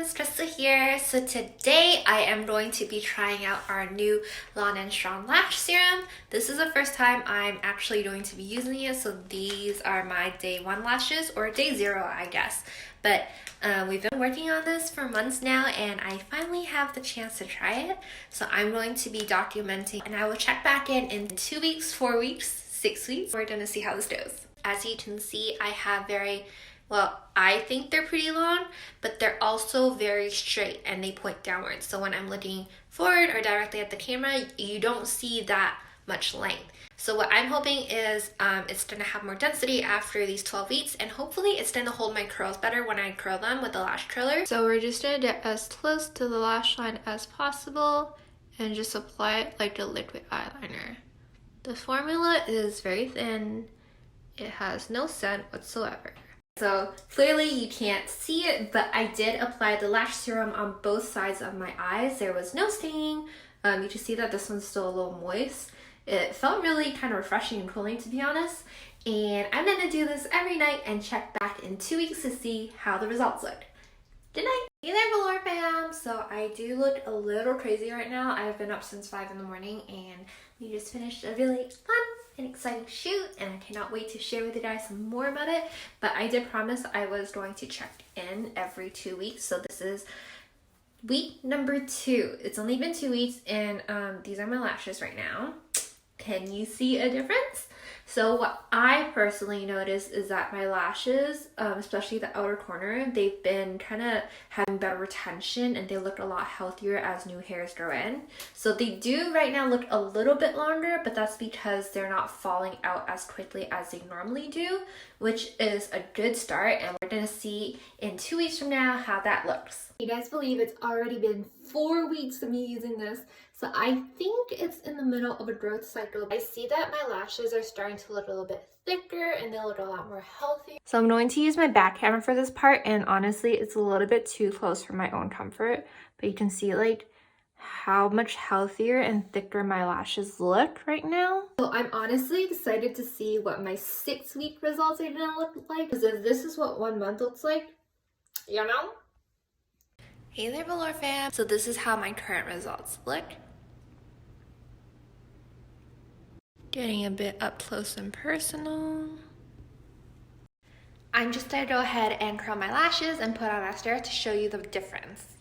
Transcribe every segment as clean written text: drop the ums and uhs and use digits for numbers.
it's Trista here. So today I am going to be trying out our new Long and Strong Lash Serum. This is the first time I'm actually going to be using it, so these are my day 1 lashes, or day 0 I guess. But we've been working on this for months now and I finally have the chance to try it. So I'm going to be documenting and I will check back in 2 weeks, 4 weeks, 6 weeks. We're going to see how this goes. As you can see, I have I think they're pretty long, but they're also very straight and they point downwards. So when I'm looking forward or directly at the camera, you don't see that much length. So what I'm hoping is it's going to have more density after these 12 weeks, and hopefully it's going to hold my curls better when I curl them with the lash curler. So we're just going to get as close to the lash line as possible and just apply it like a liquid eyeliner. The formula is very thin. It has no scent whatsoever. So clearly you can't see it, but I did apply the lash serum on both sides of my eyes. There was no stinging. You can see that this one's still a little moist. It felt really kind of refreshing and cooling, to be honest. And I'm gonna do this every night and check back in 2 weeks to see how the results look. Good night. Hey there, Velour fam. So I do look a little crazy right now. I've been up since 5 in the morning and we just finished a really fun and exciting shoot, and I cannot wait to share with you guys some more about it. But I did promise I was going to check in every 2 weeks. So this is week number 2. It's only been 2 weeks and these are my lashes right now. Can you see a difference? So what I personally noticed is that my lashes, especially the outer corner, they've been kind of having better retention and they look a lot healthier as new hairs grow in. So they do right now look a little bit longer, but that's because they're not falling out as quickly as they normally do, which is a good start, and we're gonna see in 2 weeks from now how that looks. You guys believe it's already been 4 weeks of me using this, so I think it's in the middle of a growth cycle. I see that my lashes are starting to look a little bit thicker and they look a lot more healthy. So I'm going to use my back camera for this part, and honestly it's a little bit too close for my own comfort, but you can see like how much healthier and thicker my lashes look right now. So I'm honestly excited to see what my 6-week results are gonna look like, because if this is what 1 month looks like, you know? Hey there, Velour fam. So this is how my current results look. Getting a bit up close and personal. I'm just gonna go ahead and curl my lashes and put on mascara to show you the difference.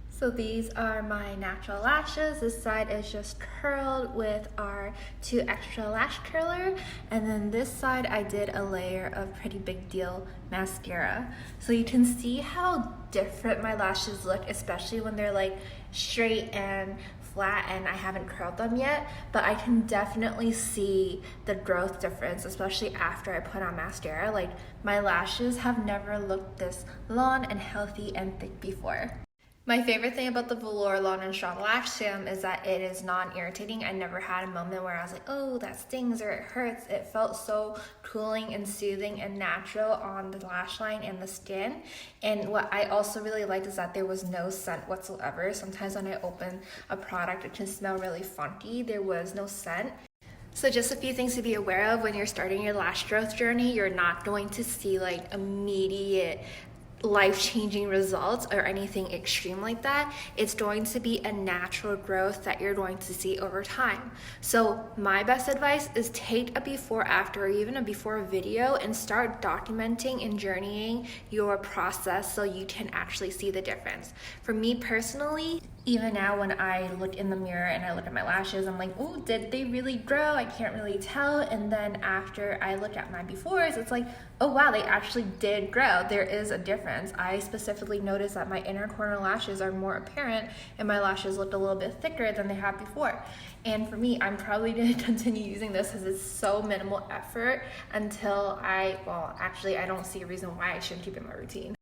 So these are my natural lashes. This side is just curled with our 2 extra lash curler, and then this side I did a layer of Pretty Big Deal mascara. So you can see how different my lashes look, especially when they're like straight and flat and I haven't curled them yet, but I can definitely see the growth difference, especially after I put on mascara. Like, my lashes have never looked this long and healthy and thick before. My favorite thing about the Velour Long and Strong Lash Serum is that it is non-irritating. I never had a moment where I was like, oh, that stings or it hurts. It felt so cooling and soothing and natural on the lash line and the skin. And what I also really liked is that there was no scent whatsoever. Sometimes when I open a product, it can smell really funky. There was no scent. So just a few things to be aware of when you're starting your lash growth journey. You're not going to see like immediate life-changing results or anything extreme like that. It's going to be a natural growth that you're going to see over time. So my best advice is take a before after, or even a before video, and start documenting and journeying your process so you can actually see the difference. For me personally, even now when I look in the mirror and I look at my lashes, I'm like, oh, did they really grow? I can't really tell. And then after I look at my befores, it's like, oh wow, they actually did grow. There is a difference. I specifically noticed that my inner corner lashes are more apparent and my lashes looked a little bit thicker than they had before. And for me, I'm probably going to continue using this because it's so minimal effort until I don't see a reason why I shouldn't keep it in my routine.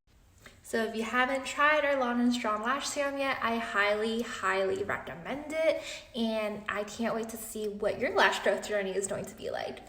So if you haven't tried our Long and Strong Lash Serum yet, I highly, highly recommend it. And I can't wait to see what your lash growth journey is going to be like.